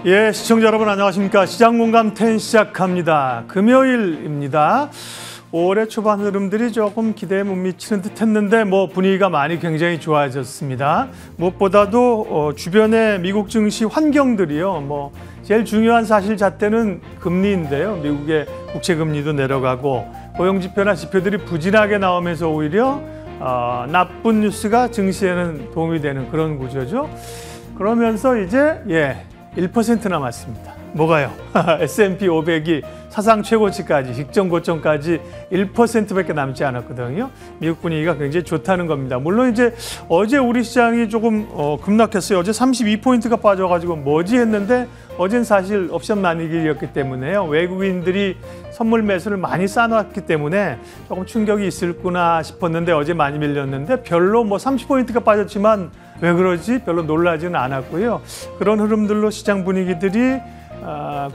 예, 시청자 여러분 안녕하십니까. 시장공감 10 시작합니다. 금요일입니다. 올해 초반 흐름들이 조금 기대에 못 미치는 듯 했는데 분위기가 많이 굉장히 좋아졌습니다. 무엇보다도 주변의 미국 증시 환경들이요. 제일 중요한 사실 잣대는 금리인데요. 미국의 국채 금리도 내려가고 고용 지표나 지표들이 부진하게 나오면서 오히려 나쁜 뉴스가 증시에는 도움이 되는 그런 구조죠. 그러면서 이제 1% 남았습니다. 뭐가요? S&P 500이 사상 최고치까지, 직전 고점까지 1%밖에 남지 않았거든요. 미국 분위기가 굉장히 좋다는 겁니다. 물론 이제 어제 우리 시장이 조금 급락했어요. 어제 32포인트가 빠져가지고 뭐지 했는데 어젠 사실 옵션 만기일이었기 때문에요. 외국인들이 선물 매수를 많이 쌓아놨기 때문에 조금 충격이 있을구나 싶었는데 어제 많이 밀렸는데 별로 30포인트가 빠졌지만 왜 그러지? 별로 놀라지는 않았고요. 그런 흐름들로 시장 분위기들이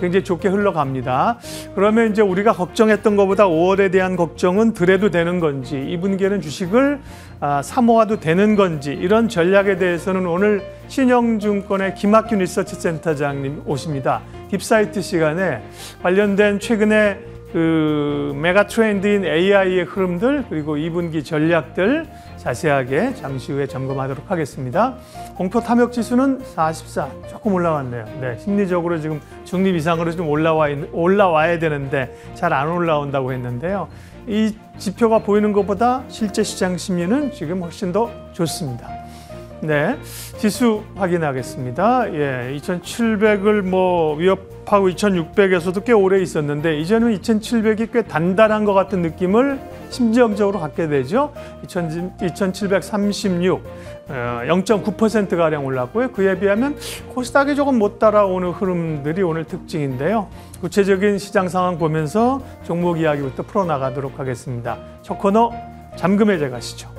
굉장히 좋게 흘러갑니다. 그러면 이제 우리가 걱정했던 것보다 5월에 대한 걱정은 덜해도 되는 건지, 이 분기에는 주식을 사모아도 되는 건지, 이런 전략에 대해서는 오늘 신영증권의 김학균 리서치 센터장님 오십니다. 딥사이트 시간에 관련된 최근에 메가 트렌드인 AI의 흐름들, 그리고 2분기 전략들 자세하게 잠시 후에 점검하도록 하겠습니다. 공포 탐욕 지수는 44, 조금 올라왔네요. 네, 심리적으로 지금 중립 이상으로 좀 올라와야 되는데 잘 안 올라온다고 했는데요. 이 지표가 보이는 것보다 실제 시장 심리는 지금 훨씬 더 좋습니다. 네, 지수 확인하겠습니다. 2700을 위협하고 2600에서도 꽤 오래 있었는데 이제는 2700이 꽤 단단한 것 같은 느낌을 심정적으로 갖게 되죠. 2736, 0.9%가량 올랐고요. 그에 비하면 코스닥이 조금 못 따라오는 흐름들이 오늘 특징인데요. 구체적인 시장 상황 보면서 종목 이야기부터 풀어나가도록 하겠습니다. 첫 코너 잠금 해제 가시죠.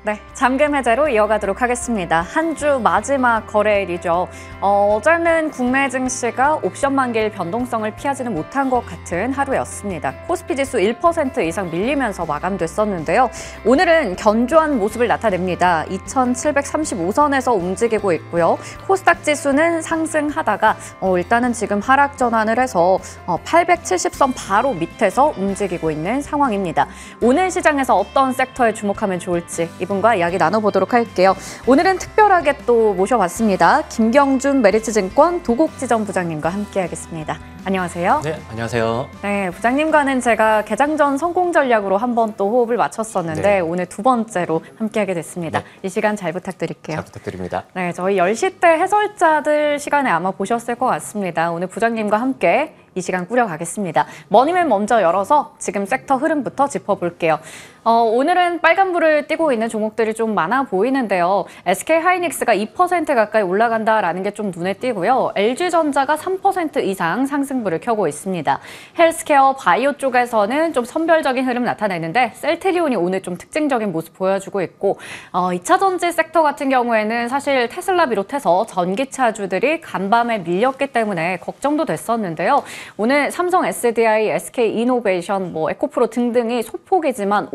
네, 잠금 해제로 이어가도록 하겠습니다. 한 주 마지막 거래일이죠. 어제는 국내 증시가 옵션 만기일 변동성을 피하지는 못한 것 같은 하루였습니다. 코스피 지수 1% 이상 밀리면서 마감됐었는데요. 오늘은 견조한 모습을 나타냅니다. 2735선에서 움직이고 있고요. 코스닥 지수는 상승하다가 일단은 지금 하락 전환을 해서 870선 바로 밑에서 움직이고 있는 상황입니다. 오늘 시장에서 어떤 섹터에 주목하면 좋을지 이분과 이야기 나눠보도록 할게요. 오늘은 특별하게 또 모셔봤습니다. 김경준 메리츠증권 도곡지점 부장님과 함께하겠습니다. 안녕하세요. 네, 안녕하세요. 네, 부장님과는 제가 개장 전 성공 전략으로 한 번 또 호흡을 맞췄었는데 네. 오늘 두 번째로 함께하게 됐습니다. 네. 이 시간 잘 부탁드릴게요. 잘 부탁드립니다. 네, 저희 10시 때 해설자들 시간에 아마 보셨을 것 같습니다. 오늘 부장님과 함께 이 시간 꾸려가겠습니다. 머니맨 먼저 열어서 지금 섹터 흐름부터 짚어볼게요. 오늘은 빨간불을 띄고 있는 종목들이 좀 많아 보이는데요. SK하이닉스가 2% 가까이 올라간다라는 게 좀 눈에 띄고요. LG전자가 3% 이상 상승불을 켜고 있습니다. 헬스케어, 바이오 쪽에서는 좀 선별적인 흐름 나타내는데 셀트리온이 오늘 좀 특징적인 모습 보여주고 있고 2차 전지 섹터 같은 경우에는 사실 테슬라 비롯해서 전기차주들이 간밤에 밀렸기 때문에 걱정도 됐었는데요. 오늘 삼성 SDI, SK이노베이션, 에코프로 등등이 소폭이지만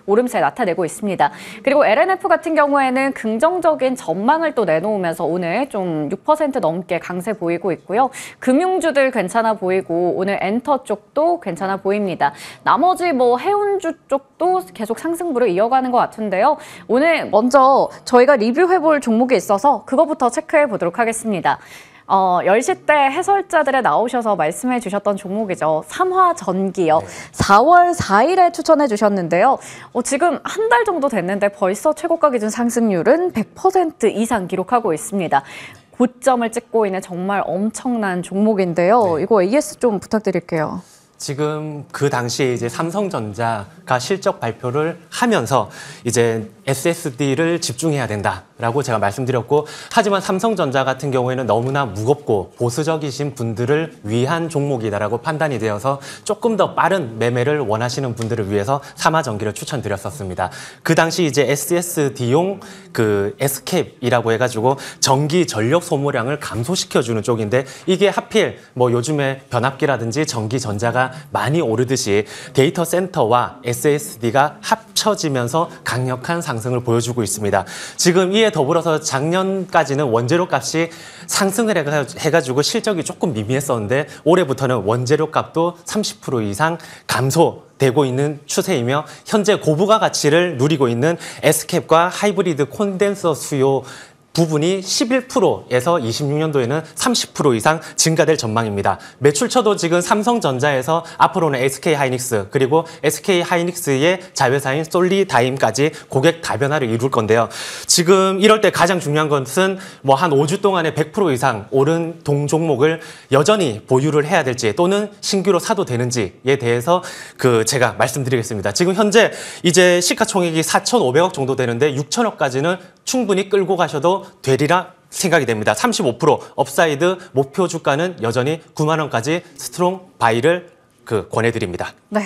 오름세 나타내고 있습니다. 그리고 LNF 같은 경우에는 긍정적인 전망을 또 내놓으면서 오늘 좀 6% 넘게 강세 보이고 있고요. 금융주들 괜찮아 보이고 오늘 엔터 쪽도 괜찮아 보입니다. 나머지 해운주 쪽도 계속 상승부를 이어가는 것 같은데요. 오늘 먼저 저희가 리뷰해볼 종목이 있어서 그거부터 체크해 보도록 하겠습니다. 10시 때 해설자들에 나오셔서 말씀해 주셨던 종목이죠. 삼화전기요. 네. 4월 4일에 추천해 주셨는데요. 지금 한 달 정도 됐는데 벌써 최고가 기준 상승률은 100% 이상 기록하고 있습니다. 고점을 찍고 있는 정말 엄청난 종목인데요. 네. 이거 AS 좀 부탁드릴게요. 지금 그 당시에 이제 삼성전자가 실적 발표를 하면서 이제 SSD를 집중해야 된다라고 제가 말씀드렸고, 하지만 삼성전자 같은 경우에는 너무나 무겁고 보수적이신 분들을 위한 종목이다라고 판단이 되어서 조금 더 빠른 매매를 원하시는 분들을 위해서 삼화전기를 추천드렸었습니다. 그 당시 이제 SSD용 그 S캡이라고 해가지고 전기 전력 소모량을 감소시켜주는 쪽인데, 이게 하필 뭐 요즘에 변압기라든지 전기 전자가 많이 오르듯이 데이터 센터와 SSD가 합쳐지면서 강력한 상승을 보여주고 있습니다. 지금 이에 더불어서 작년까지는 원재료 값이 상승을 해가지고 실적이 조금 미미했었는데, 올해부터는 원재료 값도 30% 이상 감소되고 있는 추세이며, 현재 고부가 가치를 누리고 있는 S캡과 하이브리드 콘덴서 수요 부분이 11%에서 26년도에는 30% 이상 증가될 전망입니다. 매출처도 지금 삼성전자에서 앞으로는 SK하이닉스, 그리고 SK하이닉스의 자회사인 솔리다임까지 고객 다변화를 이룰 건데요. 지금 이럴 때 가장 중요한 것은 뭐 한 5주 동안에 100% 이상 오른 동종목을 여전히 보유를 해야 될지, 또는 신규로 사도 되는지에 대해서 제가 말씀드리겠습니다. 지금 현재 이제 시가총액이 4,500억 정도 되는데 6천억까지는 충분히 끌고 가셔도 되리라 생각이 됩니다. 35% 업사이드 목표 주가는 여전히 9만 원까지 스트롱 바이를 권해드립니다. 네,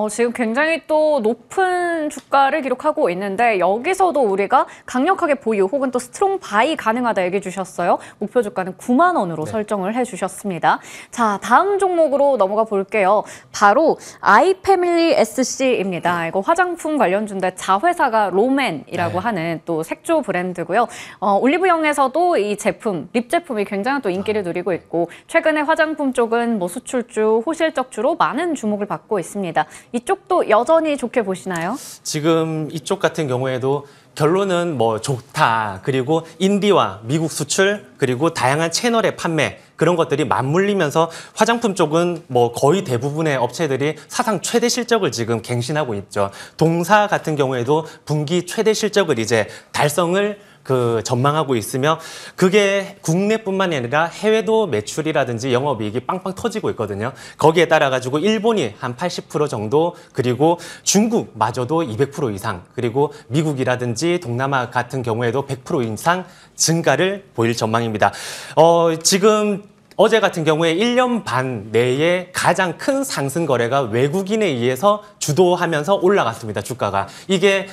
지금 굉장히 또 높은 주가를 기록하고 있는데, 여기서도 우리가 강력하게 보유 혹은 또 스트롱 바이 가능하다 얘기해 주셨어요. 목표 주가는 9만 원으로 설정을 해주셨습니다. 자, 다음 종목으로 넘어가 볼게요. 바로 아이패밀리 SC입니다. 이거 화장품 관련주인데 자회사가 롬앤이라고 하는 또 색조 브랜드고요. 올리브영에서도 이 제품, 립 제품이 굉장히 또 인기를 누리고 있고, 최근에 화장품 쪽은 뭐 수출주, 호실적주로 많은 주목을 받고 있습니다. 이쪽도 여전히 좋게 보시나요? 지금 이쪽 같은 경우에도 결론은 뭐 좋다, 그리고 인디와 미국 수출, 그리고 다양한 채널의 판매, 그런 것들이 맞물리면서 화장품 쪽은 뭐 거의 대부분의 업체들이 사상 최대 실적을 지금 갱신하고 있죠. 동사 같은 경우에도 분기 최대 실적을 이제 달성을 전망하고 있으며, 그게 국내뿐만 아니라 해외도 매출이라든지 영업이익이 빵빵 터지고 있거든요. 거기에 따라 가지고 일본이 한 80% 정도, 그리고 중국마저도 200% 이상, 그리고 미국이라든지 동남아 같은 경우에도 100% 이상 증가를 보일 전망입니다. 지금 어제 같은 경우에 1년 반 내에 가장 큰 상승 거래가 외국인에 의해서 주도하면서 올라갔습니다. 주가가. 이게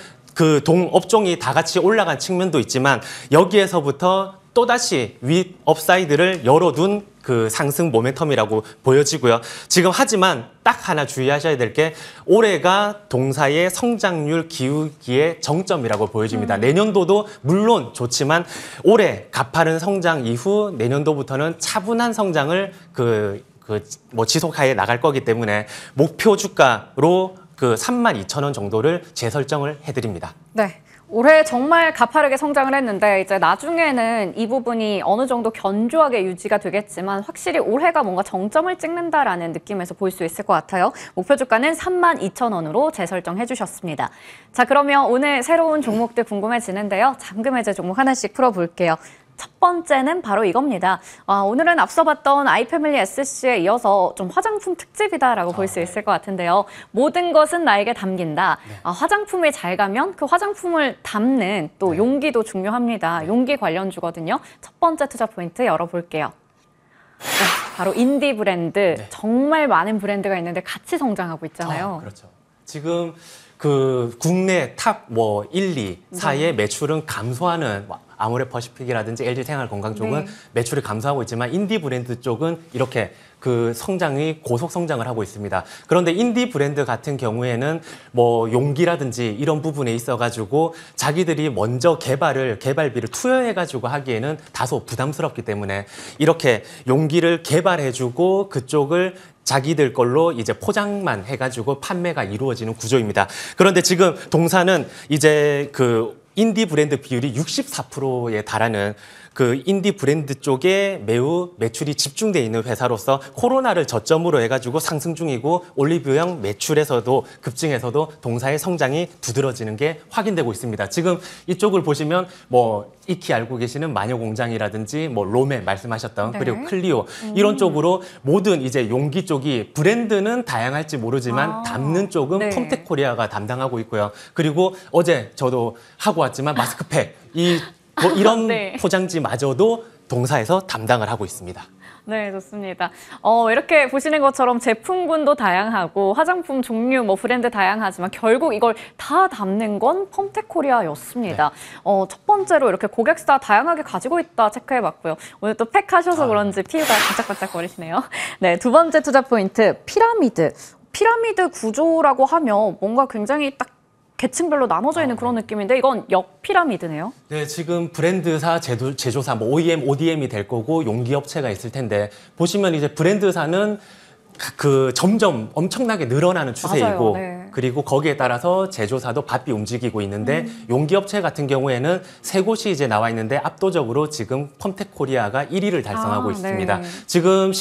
업종이 다 같이 올라간 측면도 있지만, 여기에서부터 또다시 업사이드를 열어둔 상승 모멘텀이라고 보여지고요. 지금 하지만 딱 하나 주의하셔야 될 게, 올해가 동사의 성장률 기울기의 정점이라고 보여집니다. 내년도도 물론 좋지만 올해 가파른 성장 이후 내년도부터는 차분한 성장을 지속하에 나갈 거기 때문에 목표 주가로 32,000원 정도를 재설정을 해드립니다. 네. 올해 정말 가파르게 성장을 했는데, 이제 나중에는 이 부분이 어느 정도 견조하게 유지가 되겠지만, 확실히 올해가 뭔가 정점을 찍는다라는 느낌에서 볼 수 있을 것 같아요. 목표 주가는 32,000원으로 재설정해 주셨습니다. 자, 그러면 오늘 새로운 종목들 궁금해지는데요. 잠금 해제 종목 하나씩 풀어볼게요. 첫 번째는 바로 이겁니다. 오늘은 앞서 봤던 아이패밀리 SC에 이어서 좀 화장품 특집이다라고 볼 수 있을 것 같은데요. 모든 것은 나에게 담긴다. 화장품이 잘 가면 그 화장품을 담는 또 용기도 중요합니다. 용기 관련주거든요. 첫 번째 투자 포인트 열어볼게요. 네, 바로 인디 브랜드. 정말 많은 브랜드가 있는데 같이 성장하고 있잖아요. 그렇죠. 지금 국내 탑 1, 2, 4의 매출은 감소하는, 아모레퍼시픽이라든지 LG생활건강 쪽은 매출이 감소하고 있지만, 인디 브랜드 쪽은 이렇게 성장이 고속 성장을 하고 있습니다. 그런데 인디 브랜드 같은 경우에는 뭐 용기라든지 이런 부분에 있어가지고 자기들이 먼저 개발비를 투여해가지고 하기에는 다소 부담스럽기 때문에, 이렇게 용기를 개발해주고 그쪽을 자기들 걸로 이제 포장만 해가지고 판매가 이루어지는 구조입니다. 그런데 지금 동사는 이제 인디 브랜드 비율이 64%에 달하는 그 인디 브랜드 쪽에 매우 매출이 집중돼 있는 회사로서 코로나를 저점으로 해가지고 상승 중이고 올리브영 매출에서도 급증에서도 동사의 성장이 두드러지는 게 확인되고 있습니다. 지금 이쪽을 보시면 뭐 익히 알고 계시는 마녀공장이라든지 뭐 로메 말씀하셨던 네. 그리고 클리오 이런 쪽으로 모든 이제 용기 쪽이 브랜드는 다양할지 모르지만 담는 쪽은 네. 펌텍코리아가 담당하고 있고요. 그리고 어제 저도 하고 왔지만 마스크팩 뭐 이런 네. 포장지마저도 동사에서 담당을 하고 있습니다. 네, 좋습니다. 이렇게 보시는 것처럼 제품군도 다양하고 화장품 종류, 뭐 브랜드 다양하지만 결국 이걸 다 담는 건 펌텍코리아였습니다. 네. 첫 번째로 이렇게 고객사 다양하게 가지고 있다 체크해봤고요. 오늘 또 팩하셔서 그런지 피부가 반짝반짝거리시네요. 네, 두 번째 투자 포인트, 피라미드. 피라미드 구조라고 하면 뭔가 굉장히 딱 계층별로 나눠져 있는 그런 느낌인데 이건 역피라미드네요. 네, 지금 브랜드사, 제조사, 뭐 OEM, ODM이 될 거고 용기업체가 있을 텐데 보시면 이제 브랜드사는 그 점점 엄청나게 늘어나는 추세이고 맞아요, 네. 그리고 거기에 따라서 제조사도 바삐 움직이고 있는데 용기업체 같은 경우에는 세 곳이 이제 나와 있는데 압도적으로 지금 펌텍코리아가 1위를 달성하고 있습니다. 네. 지금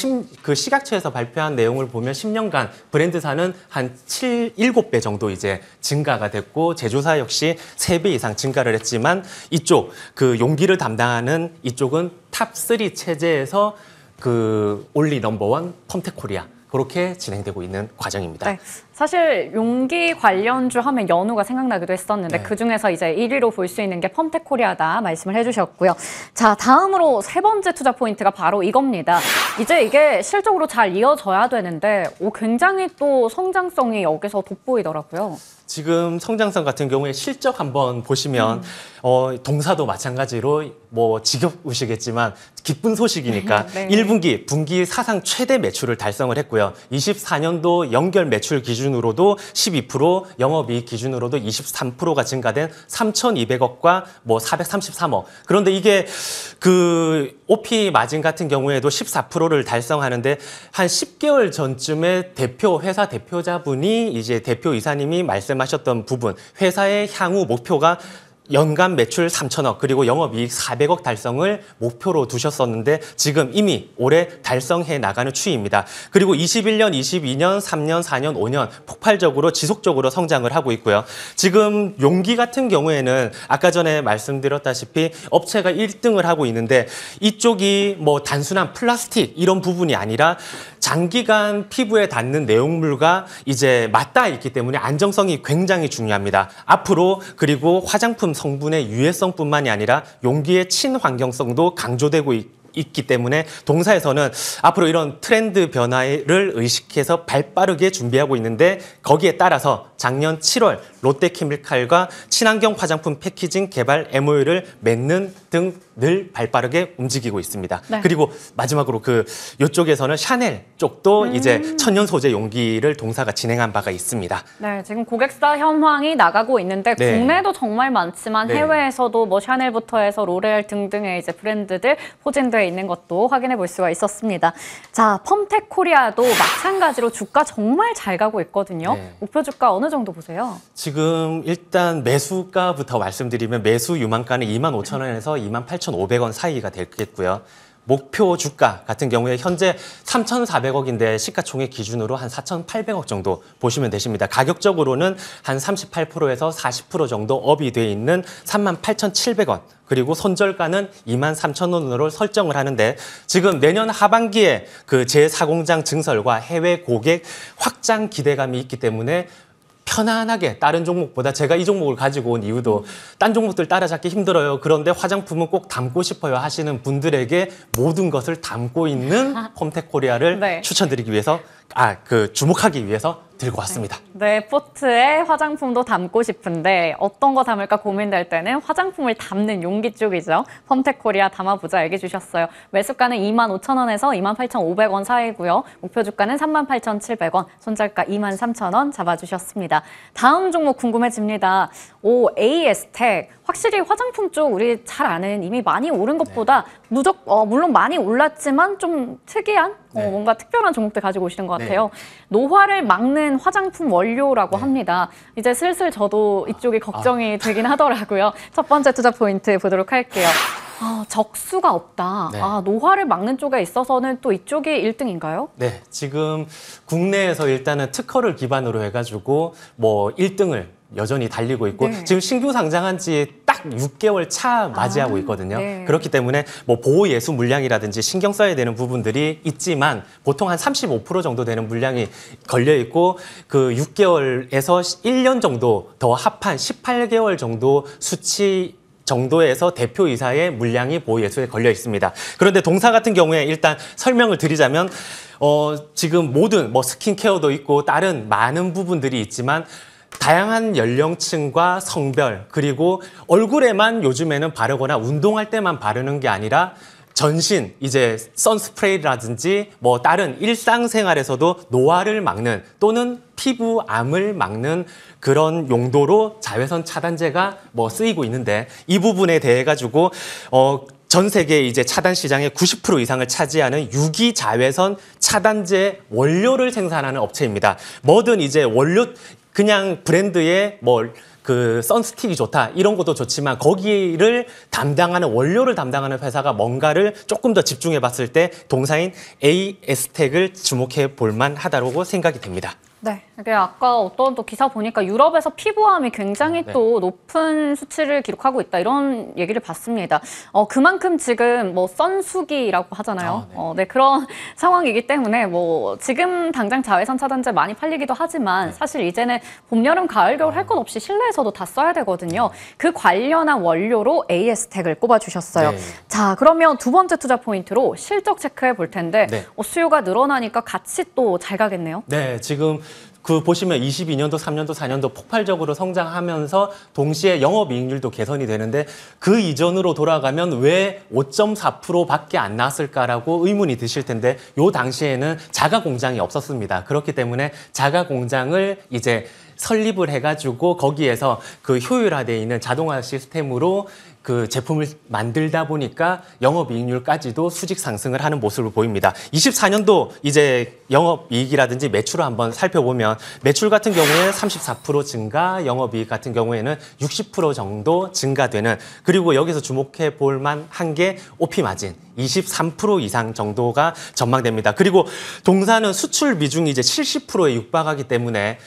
그 시각처에서 발표한 내용을 보면 10년간 브랜드사는 한 7배 정도 이제 증가가 됐고 제조사 역시 3배 이상 증가를 했지만 이쪽 그 용기를 담당하는 이쪽은 탑3 체제에서 그 올리 넘버원 펌텍코리아 그렇게 진행되고 있는 과정입니다. 네. 사실 용기 관련주 하면 연우가 생각나기도 했었는데 네. 그중에서 이제 1위로 볼 수 있는 게 펌텍코리아다 말씀을 해주셨고요. 자, 다음으로 세 번째 투자 포인트가 바로 이겁니다. 이제 이게 실적으로 잘 이어져야 되는데 굉장히 또 성장성이 여기서 돋보이더라고요. 지금 성장성 같은 경우에 실적 한번 보시면 동사도 마찬가지로 뭐 지겨우시겠지만 기쁜 소식이니까 네. 1분기, 분기 사상 최대 매출을 달성을 했고요. 24년도 연결 매출 기준으로도 12%, 영업이익 기준으로도 23%가 증가된 3,200억과 뭐 433억. 그런데 이게 그 OP 마진 같은 경우에도 14%를 달성하는데 한 10개월 전쯤에 회사 대표자분이 이제 대표이사님이 말씀하셨던 부분, 회사의 향후 목표가 연간 매출 3천억 그리고 영업이익 400억 달성을 목표로 두셨었는데 지금 이미 올해 달성해 나가는 추이입니다. 그리고 21년, 22년, 3년, 4년, 5년 폭발적으로 지속적으로 성장을 하고 있고요. 지금 용기 같은 경우에는 아까 전에 말씀드렸다시피 업체가 1등을 하고 있는데 이쪽이 뭐 단순한 플라스틱 이런 부분이 아니라 장기간 피부에 닿는 내용물과 이제 맞닿아 있기 때문에 안정성이 굉장히 중요합니다. 앞으로 그리고 화장품 성분의 유해성뿐만이 아니라 용기의 친환경성도 강조되고 있기 때문에 동사에서는 앞으로 이런 트렌드 변화를 의식해서 발빠르게 준비하고 있는데 거기에 따라서 작년 7월 롯데케미칼과 친환경 화장품 패키징 개발 MOU를 맺는 등 늘 발빠르게 움직이고 있습니다. 네. 그리고 마지막으로 이쪽에서는 샤넬 쪽도 이제 천연 소재 용기를 동사가 진행한 바가 있습니다. 네, 지금 고객사 현황이 나가고 있는데 네. 국내도 정말 많지만 네. 해외에서도 뭐 샤넬부터 해서 로레알 등등의 이제 브랜드들 포진되어 있는 것도 확인해 볼 수가 있었습니다. 자, 펌텍코리아도 마찬가지로 주가 정말 잘 가고 있거든요. 네. 목표 주가 어느 정도 보세요? 지금 일단 매수가부터 말씀드리면 매수 유망가는 25,000원에서 28,500원 사이가 되겠고요. 목표 주가 같은 경우에 현재 3,400억인데 시가총액 기준으로 한 4,800억 정도 보시면 되십니다. 가격적으로는 한 38%에서 40% 정도 업이 돼 있는 38,700원. 그리고 손절가는 23,000원으로 설정을 하는데 지금 내년 하반기에 그 제4공장 증설과 해외 고객 확장 기대감이 있기 때문에 편안하게 다른 종목보다 제가 이 종목을 가지고 온 이유도 딴 종목들 따라잡기 힘들어요. 그런데 화장품은 꼭 담고 싶어요 하시는 분들에게 모든 것을 담고 있는 펌텍코리아를 네. 추천드리기 위해서 주목하기 위해서 들고 왔습니다. 네, 포트에 화장품도 담고 싶은데 어떤 거 담을까 고민될 때는 화장품을 담는 용기 쪽이죠. 펌텍코리아 담아보자 얘기해 주셨어요. 매수가는 25,000원에서 28,500원 사이고요. 목표 주가는 38,700원, 손절가 23,000원 잡아주셨습니다. 다음 종목 궁금해집니다. AS텍. 확실히 화장품 쪽 우리 잘 아는 이미 많이 오른 것보다 물론 많이 올랐지만 좀 특이한 뭔가 특별한 종목들 가지고 오시는 것 같아요. 노화를 막는 화장품 원료라고 합니다. 이제 슬슬 저도 이쪽이 걱정이 되긴 하더라고요. 첫 번째 투자 포인트 보도록 할게요. 적수가 없다. 네. 노화를 막는 쪽에 있어서는 또 이쪽이 1등인가요? 네, 지금 국내에서 일단은 특허를 기반으로 해가지고 뭐 1등을 여전히 달리고 있고 네. 지금 신규 상장한 지 딱 6개월 차 맞이하고 있거든요. 네. 그렇기 때문에 뭐 보호 예수 물량이라든지 신경 써야 되는 부분들이 있지만 보통 한 35% 정도 되는 물량이 걸려 있고 그 6개월에서 1년 정도 더 합한 18개월 정도 수치 정도에서 대표이사의 물량이 보호예수에 걸려 있습니다. 그런데 동사 같은 경우에 일단 설명을 드리자면 지금 모든 뭐 스킨케어도 있고 다른 많은 부분들이 있지만 다양한 연령층과 성별 그리고 얼굴에만 요즘에는 바르거나 운동할 때만 바르는 게 아니라 전신 이제 선스프레이라든지 뭐 다른 일상생활에서도 노화를 막는 또는 피부암을 막는 그런 용도로 자외선 차단제가 뭐 쓰이고 있는데 이 부분에 대해 가지고 전 세계 이제 차단 시장의 90% 이상을 차지하는 유기 자외선 차단제 원료를 생산하는 업체입니다. 뭐든 이제 원료 그냥 브랜드의 그 선스틱이 좋다 이런 것도 좋지만 거기를 담당하는 원료를 담당하는 회사가 뭔가를 조금 더 집중해 봤을 때 동사인 에스텍을 주목해 볼 만하다고 생각이 됩니다. 네, 이게 아까 어떤 또 기사 보니까 유럽에서 피부암이 굉장히 네. 또 높은 수치를 기록하고 있다 이런 얘기를 봤습니다. 그만큼 지금 뭐 선수기라고 하잖아요. 네, 그런 상황이기 때문에 뭐 지금 당장 자외선 차단제 많이 팔리기도 하지만 사실 이제는 봄, 여름, 가을, 겨울 할 것 없이 실내에서도 다 써야 되거든요. 그 관련한 원료로 에스텍을 꼽아주셨어요. 네. 자, 그러면 두 번째 투자 포인트로 실적 체크해 볼 텐데 네. 수요가 늘어나니까 같이 또 잘 가겠네요. 네, 지금 그 보시면 22년도, 3년도, 4년도 폭발적으로 성장하면서 동시에 영업이익률도 개선이 되는데 그 이전으로 돌아가면 왜 5.4%밖에 안 나왔을까라고 의문이 드실 텐데 요 당시에는 자가 공장이 없었습니다. 그렇기 때문에 자가 공장을 이제 설립을 해가지고 거기에서 그 효율화되어 있는 자동화 시스템으로 그 제품을 만들다 보니까 영업이익률까지도 수직 상승을 하는 모습을 보입니다. 24년도 이제 영업이익이라든지 매출을 한번 살펴보면 매출 같은 경우에 34% 증가, 영업이익 같은 경우에는 60% 정도 증가되는 그리고 여기서 주목해 볼 만한 게 OP 마진 23% 이상 정도가 전망됩니다. 그리고 동사는 수출 비중이 이제 70%에 육박하기 때문에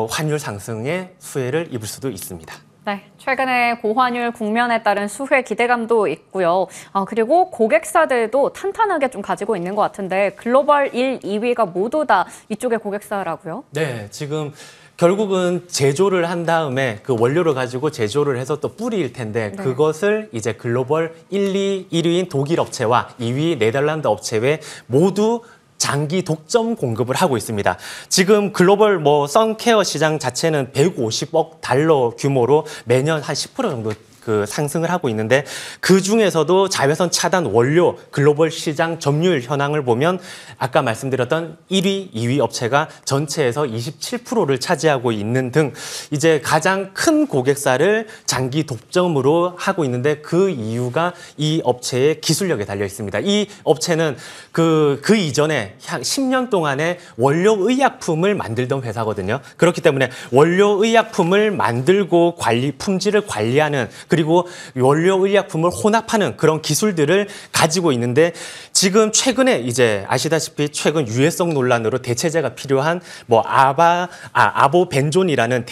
환율 상승의 수혜를 입을 수도 있습니다. 네, 최근에 고환율 국면에 따른 수혜 기대감도 있고요. 그리고 고객사들도 탄탄하게 좀 가지고 있는 것 같은데 글로벌 1, 2위가 모두 다 이쪽의 고객사라고요? 네, 지금 결국은 제조를 한 다음에 그 원료를 가지고 제조를 해서 또 뿌릴 텐데 네. 그것을 이제 글로벌 1위인 독일 업체와 2위 네덜란드 업체에 모두 장기 독점 공급을 하고 있습니다. 지금 글로벌 선케어 시장 자체는 150억 달러 규모로 매년 한 10% 정도 그 상승을 하고 있는데 그 중에서도 자외선 차단 원료 글로벌 시장 점유율 현황을 보면 아까 말씀드렸던 1위, 2위 업체가 전체에서 27%를 차지하고 있는 등 이제 가장 큰 고객사를 장기 독점으로 하고 있는데 그 이유가 이 업체의 기술력에 달려 있습니다. 이 업체는 그 이전에 한 10년 동안에 원료 의약품을 만들던 회사거든요. 그렇기 때문에 원료 의약품을 만들고 품질을 관리하는 그리고 원료 의약품을 혼합하는 그런 기술들을 가지고 있는데 지금 최근에 이제 아시다시피 최근 유해성 논란으로 대체제가 필요한 아보벤존이라는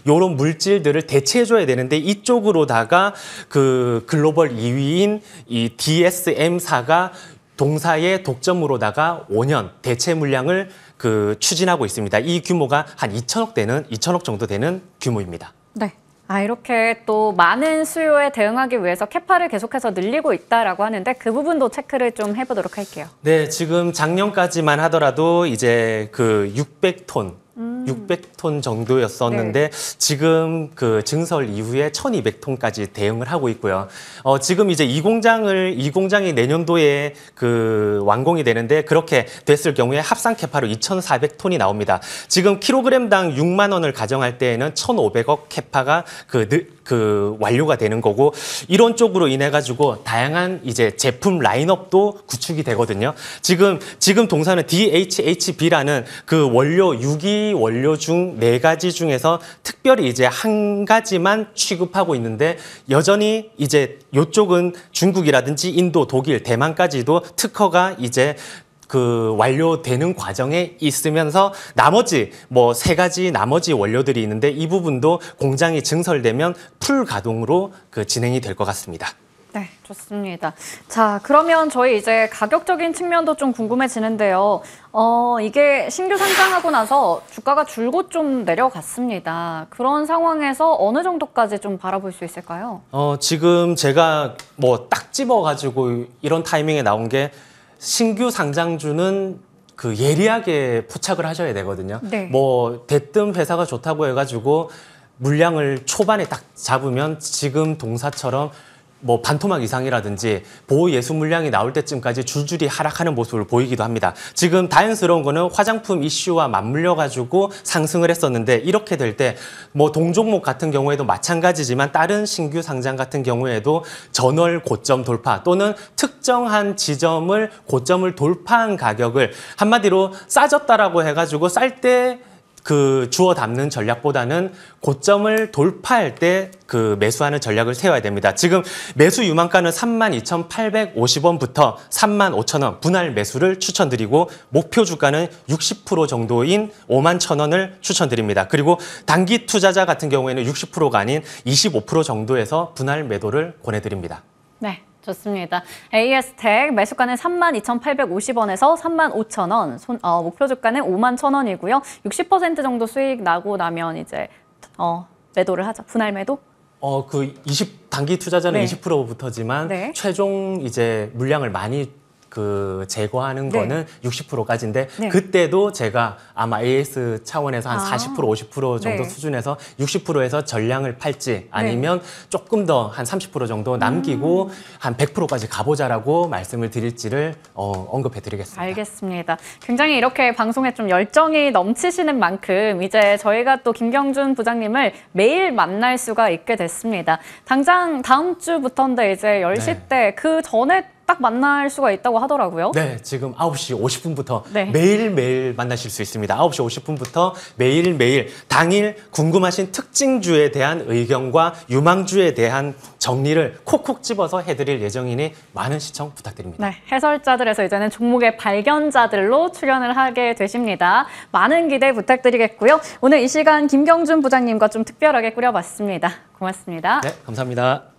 요런 물질들을 대체해줘야 되는데 이쪽으로다가 그 글로벌 2위인 이 DSM사가 동사의 독점으로다가 5년 대체 물량을 추진하고 있습니다. 이 규모가 한 2천억 정도 되는 규모입니다. 네. 이렇게 또 많은 수요에 대응하기 위해서 캐파를 계속해서 늘리고 있다라고 하는데 그 부분도 체크를 좀 해보도록 할게요. 네, 지금 작년까지만 하더라도 이제 600톤 정도였었는데 지금 그 증설 이후에 1,200톤까지 대응을 하고 있고요. 지금 이제 이 공장이 내년도에 완공이 되는데 그렇게 됐을 경우에 합산 캐파로 2,400톤이 나옵니다. 지금 킬로그램당 6만 원을 가정할 때에는 1,500억 캐파가 그 완료가 되는 거고 이런 쪽으로 인해 가지고 다양한 이제 제품 라인업도 구축이 되거든요. 지금 동사는 DHHB라는 그 원료 유기 원료 중 4가지 중에서 특별히 이제 한 가지만 취급하고 있는데 여전히 이제 이쪽은 중국이라든지 인도, 독일, 대만까지도 특허가 이제 그 완료되는 과정에 있으면서 나머지 뭐 3가지 나머지 원료들이 있는데 이 부분도 공장이 증설되면 풀 가동으로 그 진행이 될 것 같습니다. 네, 좋습니다. 자, 그러면 저희 이제 가격적인 측면도 좀 궁금해지는데요. 이게 신규 상장하고 나서 주가가 줄곧 좀 내려갔습니다. 그런 상황에서 어느 정도까지 좀 바라볼 수 있을까요? 지금 제가 뭐 딱 집어가지고 이런 타이밍에 나온 게 신규 상장주는 그 예리하게 포착을 하셔야 되거든요. 네. 뭐 대뜸 회사가 좋다고 해가지고 물량을 초반에 딱 잡으면 지금 동사처럼 뭐 반토막 이상이라든지 보호 예수 물량이 나올 때쯤까지 줄줄이 하락하는 모습을 보이기도 합니다. 지금 다행스러운 거는 화장품 이슈와 맞물려 가지고 상승을 했었는데 이렇게 될 때 뭐 동종목 같은 경우에도 마찬가지지만 다른 신규 상장 같은 경우에도 전월 고점 돌파 또는 특정한 지점을 고점을 돌파한 가격을 한마디로 싸졌다라고 해가지고 쌀 때 그 주워 담는 전략보다는 고점을 돌파할 때 그 매수하는 전략을 세워야 됩니다. 지금 매수 유망가는 32,850원부터 35,000원 분할 매수를 추천드리고 목표 주가는 60% 정도인 51,000원을 추천드립니다. 그리고 단기 투자자 같은 경우에는 60%가 아닌 25% 정도에서 분할 매도를 권해드립니다. 네. 좋습니다. AS텍 매수가는 32,850원에서 35,000원, 목표 주가는 51,000원이고요. 60% 정도 수익 나고 나면 이제 매도를 하죠. 분할 매도? 단기 투자자는 네. 20%부터지만 네. 최종 이제 물량을 많이 그 제거하는 네. 거는 60%까지인데 네. 그때도 제가 아마 AS 차원에서 한 40% 50% 정도 네. 수준에서 60%에서 전량을 팔지 아니면 조금 더 한 30% 정도 남기고 한 100%까지 가보자라고 말씀을 드릴지를 언급해 드리겠습니다. 알겠습니다. 굉장히 이렇게 방송에 좀 열정이 넘치시는 만큼 이제 저희가 또 김경준 부장님을 매일 만날 수가 있게 됐습니다. 당장 다음 주부터인데 이제 10시 때 그 전에 딱 만날 수가 있다고 하더라고요. 네, 지금 9시 50분부터 네. 매일매일 만나실 수 있습니다. 9시 50분부터 매일매일 당일 궁금하신 특징주에 대한 의견과 유망주에 대한 정리를 콕콕 집어서 해드릴 예정이니 많은 시청 부탁드립니다. 네, 해설자들에서 이제는 종목의 발견자들로 출연을 하게 되십니다. 많은 기대 부탁드리겠고요. 오늘 이 시간 김경준 부장님과 좀 특별하게 꾸려봤습니다. 고맙습니다. 네, 감사합니다.